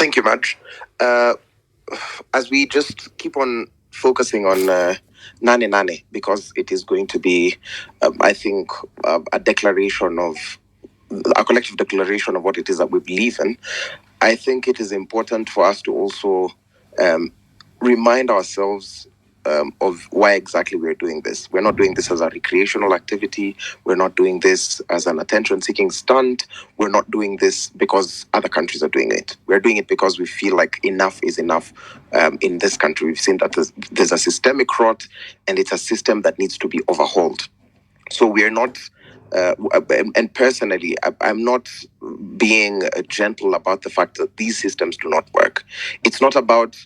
Thank you much. As we just keep on focusing on Nane Nane, because it is going to be, I think, a declaration of a collective declaration of what it is that we believe in. I think it is important for us to also um, remind ourselves of why exactly we're doing this. We're not doing this as a recreational activity. We're not doing this as an attention-seeking stunt. We're not doing this because other countries are doing it. We're doing it because we feel like enough is enough in this country. We've seen that there's a systemic rot, and it's a system that needs to be overhauled. So we're not, and personally, I'm not being gentle about the fact that these systems do not work. It's not about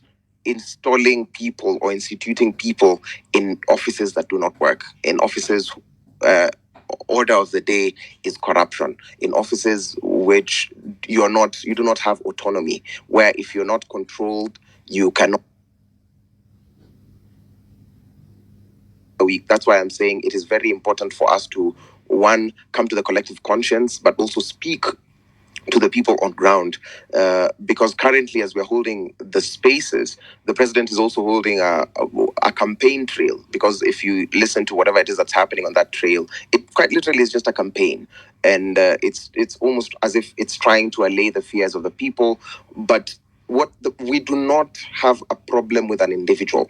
installing people or instituting people in offices that do not work, in offices. Uh, Order of the day is corruption in offices which you do not have autonomy, where if you're not controlled, you cannot. That's why I'm saying it is very important for us to, one, come to the collective conscience, but also speak to the people on ground, because currently, as we're holding the spaces, the president is also holding a campaign trail. Because if you listen to whatever it is that's happening on that trail, it quite literally is just a campaign, and it's almost as if it's trying to allay the fears of the people. But we do not have a problem with an individual,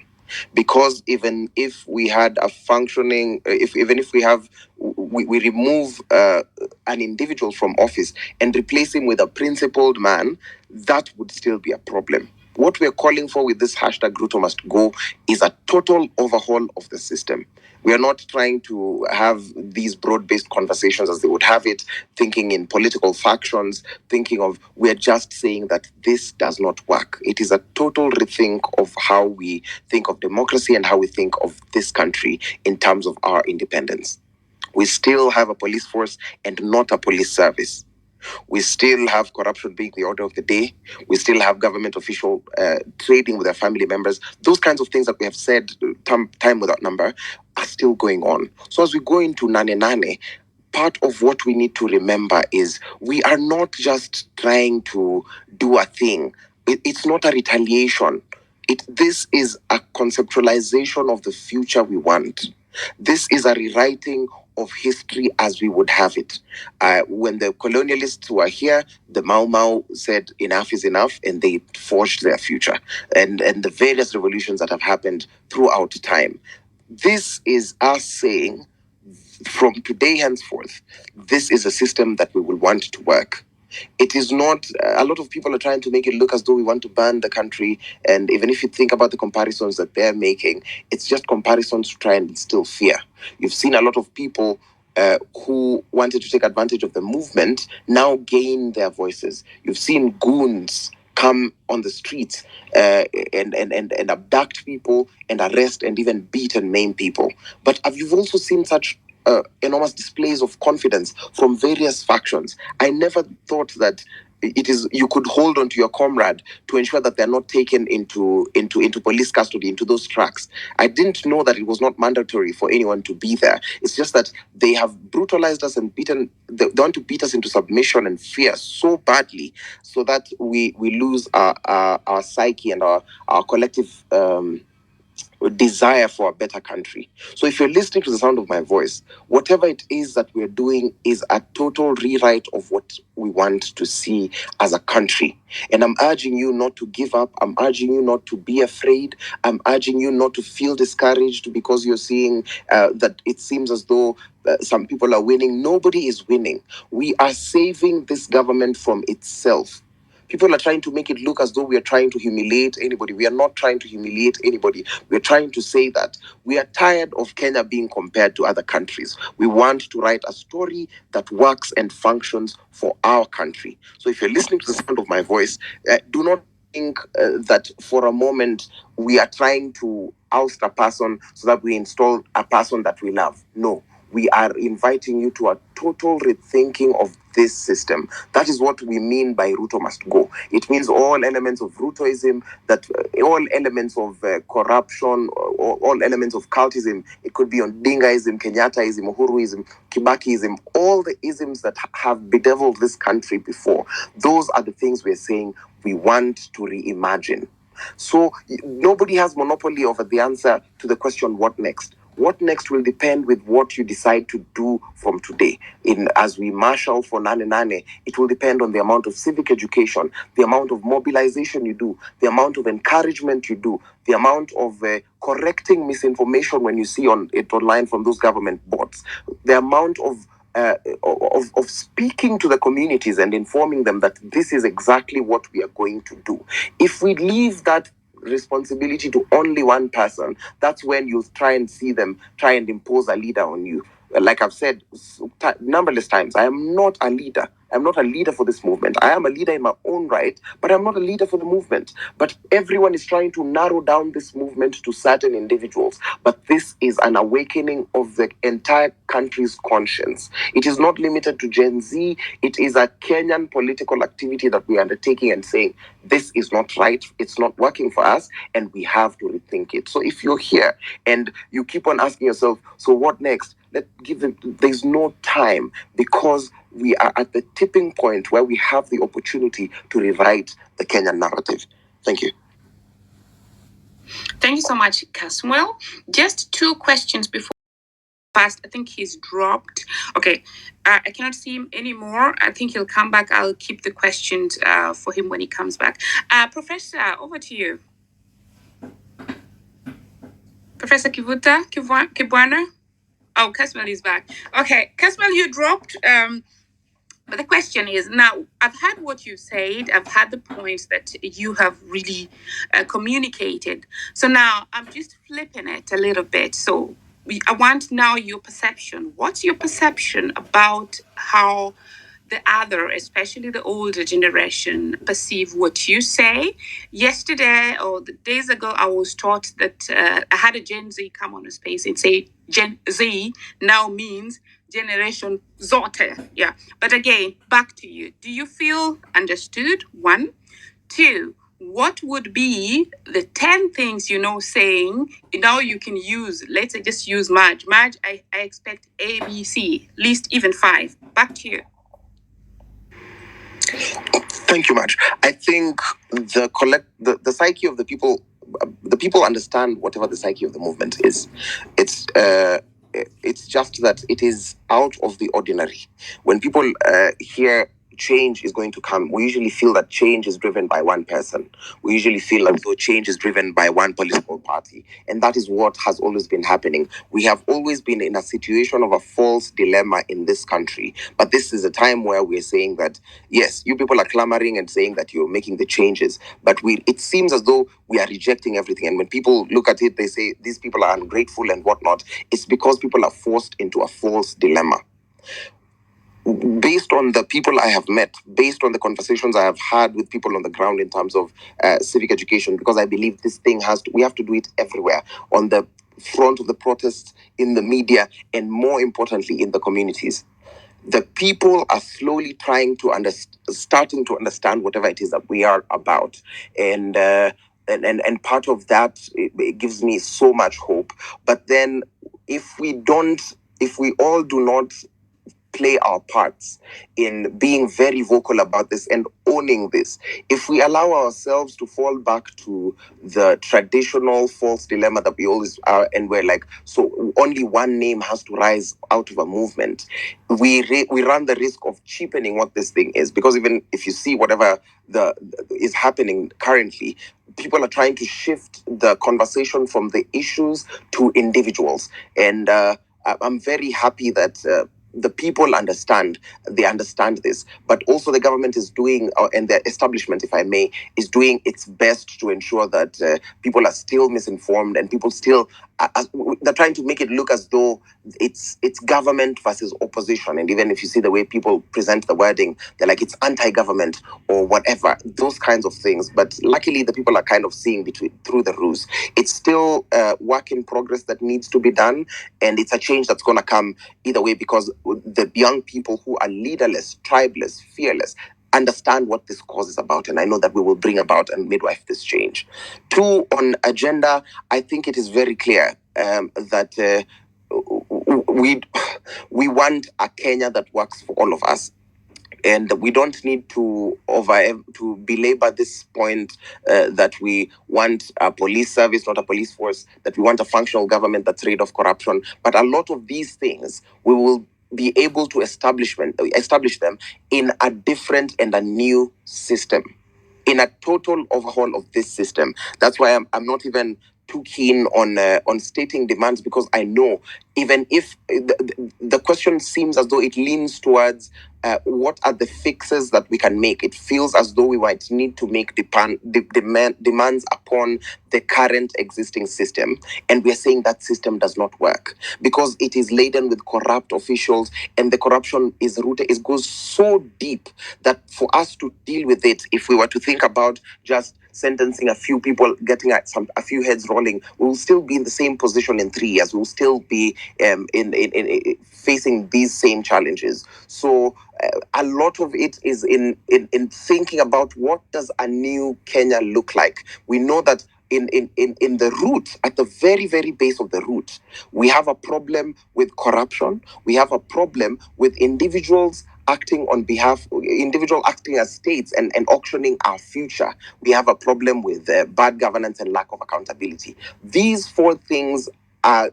because even if we had a functioning, even if we have, we remove an individual from office and replace him with a principled man, that would still be a problem. What we're calling for with this hashtag Ruto must go is a total overhaul of the system. We are not trying to have these broad-based conversations as they would have it, thinking in political factions, we're just saying that this does not work. It is a total rethink of how we think of democracy and how we think of this country in terms of our independence. We still have a police force and not a police service. We still have corruption being the order of the day. We still have government official trading with their family members. Those kinds of things that we have said time without number are still going on. So as we go into Nane Nane, part of what we need to remember is we are not just trying to do a thing. It's not a retaliation. This is a conceptualization of the future we want. This is a rewriting of history as we would have it. When the colonialists were here, the Mau Mau said enough is enough, and they forged their future. And the various revolutions that have happened throughout time. This is us saying, from today henceforth, this is a system that we will want to work. It is not, a lot of people are trying to make it look as though we want to ban the country. And even if you think about the comparisons that they're making, it's just comparisons to try and instill fear. You've seen a lot of people who wanted to take advantage of the movement now gain their voices. You've seen goons come on the streets and abduct people and arrest and even beat and maim people. But you've also seen such enormous displays of confidence from various factions. I never thought that you could hold on to your comrade to ensure that they're not taken into police custody, into those tracks. I didn't know that it was not mandatory for anyone to be there. It's just that they have brutalized us and beaten. They want to beat us into submission and fear so badly, so that we lose our psyche and our collective desire for a better country. So if you're listening to the sound of my voice, whatever it is that we're doing is a total rewrite of what we want to see as a country. And I'm urging you not to give up. I'm urging you not to be afraid. I'm urging you not to feel discouraged because you're seeing that it seems as though some people are winning. Nobody is winning. We are saving this government from itself. People are trying to make it look as though we are trying to humiliate anybody. We are not trying to humiliate anybody. We're trying to say that we are tired of Kenya being compared to other countries. We want to write a story that works and functions for our country. So if you're listening to the sound of my voice, do not think that for a moment we are trying to oust a person so that we install a person that we love. No. We are inviting you to a total rethinking of this system. That is what we mean by Ruto must go. It means all elements of Rutoism, that all elements of corruption, all elements of cultism. It could be Odingaism, Kenyattaism, Uhuruism, Kibakiism, all the isms that have bedeviled this country before. Those are the things we're saying We want to reimagine. So nobody has monopoly over the answer to the question, what next? What next will depend with what you decide to do from today. As we marshal for Nane Nane, it will depend on the amount of civic education, the amount of mobilization you do, the amount of encouragement you do, the amount of correcting misinformation when you see it online from those government bots, the amount of speaking to the communities and informing them that this is exactly what we are going to do. If we leave that responsibility to only one person, that's when you try and see them try and impose a leader on you. Like I've said numberless times, I am not a leader. I'm not a leader for this movement. I am a leader in my own right, but I'm not a leader for the movement. But everyone is trying to narrow down this movement to certain individuals. But this is an awakening of the entire country's conscience. It is not limited to Gen Z. It is a Kenyan political activity that we are undertaking and saying, this is not right, it's not working for us, and we have to rethink it. So if you're here and you keep on asking yourself, so what next? There's no time, because we are at the tipping point where we have the opportunity to rewrite the Kenyan narrative. Thank you. Thank you so much, Kasmuel. Just two questions before past. I think he's dropped. Okay, I cannot see him anymore. I think he'll come back. I'll keep the questions for him when he comes back. Professor, over to you. Professor Kibwana? Oh, Kasmuel is back. Okay, Kasmuel, you dropped. But the question is, now I've had what you said, I've had the points that you have really communicated. So now I'm just flipping it a little bit. So I want now your perception. What's your perception about how the other, especially the older generation, perceive what you say? Yesterday or the days ago, I was taught that I had a Gen Z come on a space and say Gen Z now means generation zote. Yeah. But again, back to you. Do you feel understood? One. Two, what would be the 10 things saying now you can use? Let's say just use Marge. Marge, I expect A, B, C, least even 5. Back to you. Thank you much. I think the psyche of the people understand whatever the psyche of the movement is. It's just that it is out of the ordinary. When people hear change is going to come, we usually feel that change is driven by one person. We usually feel like though change is driven by one political party. And that is what has always been happening. We have always been in a situation of a false dilemma in this country. But this is a time where we're saying that, yes, you people are clamoring and saying that you're making the changes. But it seems as though we are rejecting everything. And when people look at it, they say these people are ungrateful and whatnot. It's because people are forced into a false dilemma. Based on the people I have met, based on the conversations I have had with people on the ground in terms of civic education, because I believe this thing we have to do it everywhere, on the front of the protests, in the media, and more importantly, in the communities. The people are slowly trying to starting to understand whatever it is that we are about. And part of that, it gives me so much hope. But then if we all do not play our parts in being very vocal about this and owning this, if we allow ourselves to fall back to the traditional false dilemma that we always are, and we're like, so only one name has to rise out of a movement, we run the risk of cheapening what this thing is. Because even if you see whatever is happening currently, people are trying to shift the conversation from the issues to individuals. And I'm very happy that the people understand this, but also the government is doing, and the establishment, if I may, is doing its best to ensure that people are still misinformed, and people still they're trying to make it look as though it's government versus opposition. And even if you see the way people present the wording, they're like it's anti-government or whatever, those kinds of things. But luckily, the people are kind of seeing through the ruse. It's still work in progress that needs to be done, and it's a change that's going to come either way, because the young people who are leaderless, tribeless, fearless, understand what this cause is about. And I know that we will bring about and midwife this change. 2, on agenda, I think it is very clear that we want a Kenya that works for all of us. And we don't need to belabor this point that we want a police service, not a police force, that we want a functional government that's rid of corruption. But a lot of these things we will be able to establish them in a different and a new system, in a total overhaul of this system. That's why I'm not even too keen on stating demands, because I know, even if the question seems as though it leans towards what are the fixes that we can make, it feels as though we might need to make demands upon the current existing system. And we're saying that system does not work because it is laden with corrupt officials, and the corruption is rooted, it goes so deep that for us to deal with it, if we were to think about just sentencing a few people, getting a few heads rolling, we will still be in the same position in 3 years. We will still be in facing these same challenges. So a lot of it is in thinking about what does a new Kenya look like. We know that in the root, at the very, very base of the root, we have a problem with corruption. We have a problem with individuals acting as states and auctioning our future. We have a problem with bad governance and lack of accountability. These 4 things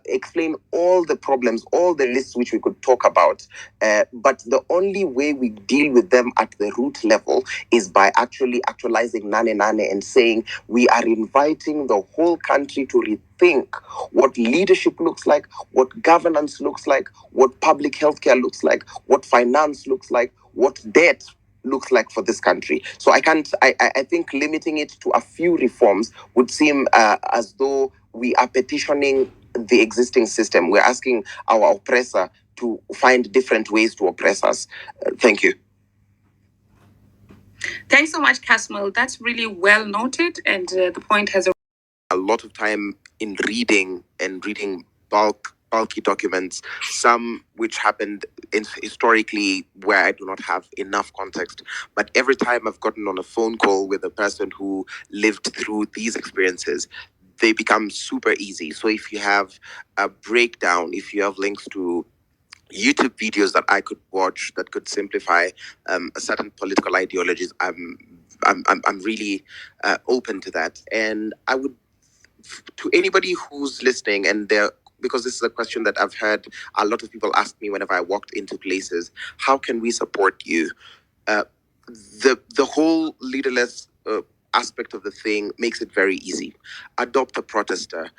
explain all the problems, all the lists which we could talk about. But the only way we deal with them at the root level is by actualizing Nane Nane and saying we are inviting the whole country to rethink what leadership looks like, what governance looks like, what public healthcare looks like, what finance looks like, what debt looks like for this country. So I think limiting it to a few reforms would seem as though we are petitioning the existing system. We're asking our oppressor to find different ways to oppress us. Thank you. Thanks so much, Kasmuel. That's really well noted, and the point has a lot of time in reading bulky documents, some which happened historically where I do not have enough context. But every time I've gotten on a phone call with a person who lived through these experiences, they become super easy. So if you have a breakdown, if you have links to YouTube videos that I could watch that could simplify a certain political ideologies, I'm really open to that. And I would, to anybody who's listening, and because this is a question that I've heard a lot of people ask me whenever I walked into places, how can we support you? Uh, the whole leaderless aspect of the thing makes it very easy. Adopt a protester.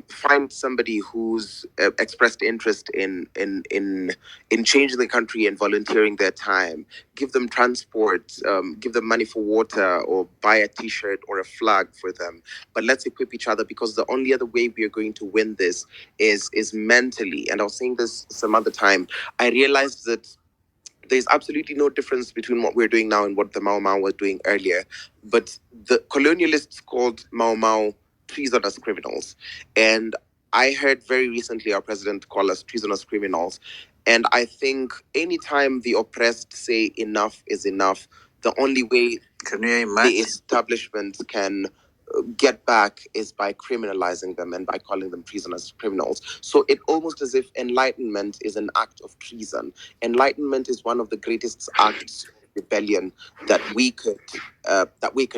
Find somebody who's expressed interest in changing the country and volunteering their time. Give them transport. Give them money for water, or buy a T-shirt or a flag for them. But let's equip each other, because the only other way we are going to win this is mentally. And I was saying this some other time. I realized that there's absolutely no difference between what we're doing now and what the Mau Mau was doing earlier. But the colonialists called Mau Mau treasonous criminals. And I heard very recently our president call us treasonous criminals. And I think anytime the oppressed say enough is enough, the only way the establishment can get back is by criminalizing them and by calling them treasonous criminals. So it almost as if enlightenment is an act of treason. Enlightenment is one of the greatest acts of rebellion that we could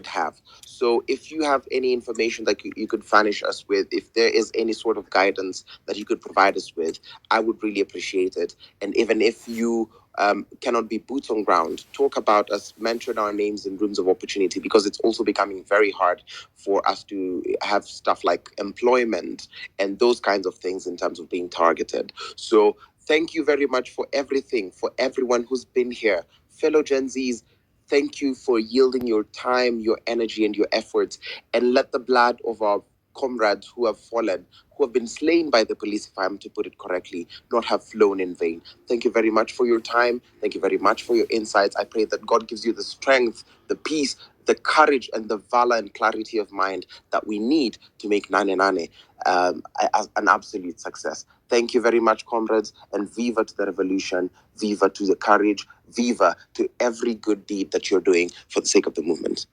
have. So if you have any information that you could furnish us with, if there is any sort of guidance that you could provide us with, I would really appreciate it. And even if you cannot be boots on ground, talk about us, mention our names in rooms of opportunity, because it's also becoming very hard for us to have stuff like employment and those kinds of things in terms of being targeted. So thank you very much for everything, for everyone who's been here. Fellow Gen Zs, thank you for yielding your time, your energy, and your efforts, and let the blood of our comrades who have fallen, who have been slain by the police, if I'm to put it correctly, not have flown in vain. Thank you very much for your time. Thank you very much for your insights. I pray that God gives you the strength, the peace, the courage, and the valor and clarity of mind that we need to make Nane Nane an absolute success. Thank you very much, comrades, and viva to the revolution, viva to the courage, viva to every good deed that you're doing for the sake of the movement.